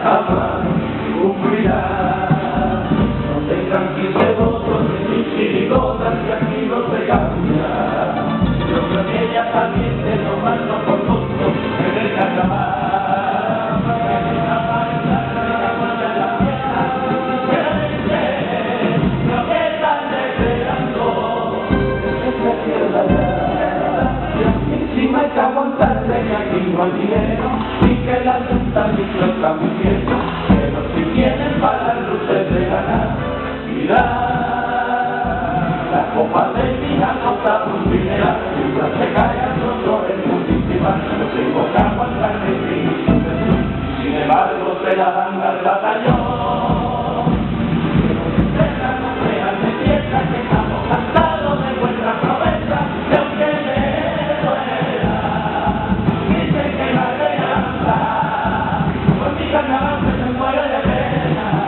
jamás cumplirá. No tengan 15 votos ni chirigotas que aquí no se cambia. Yo creo que ella también se lo mando por gusto en el carnaval. Encima hay que aguantarle que aquí no hay dinero y que la Junta lo está mintiendo, pero si tienen para las luces de ganar, mirá, la copa de vida no está primera, mientras se cae al otro en muchísimas, yo tengo que aguantarle sin embargo se la dan al batallón. Que estamos cansados de vuestra promesa, de aunque me duela, dicen que la esperanza, con mi carnaval se muere.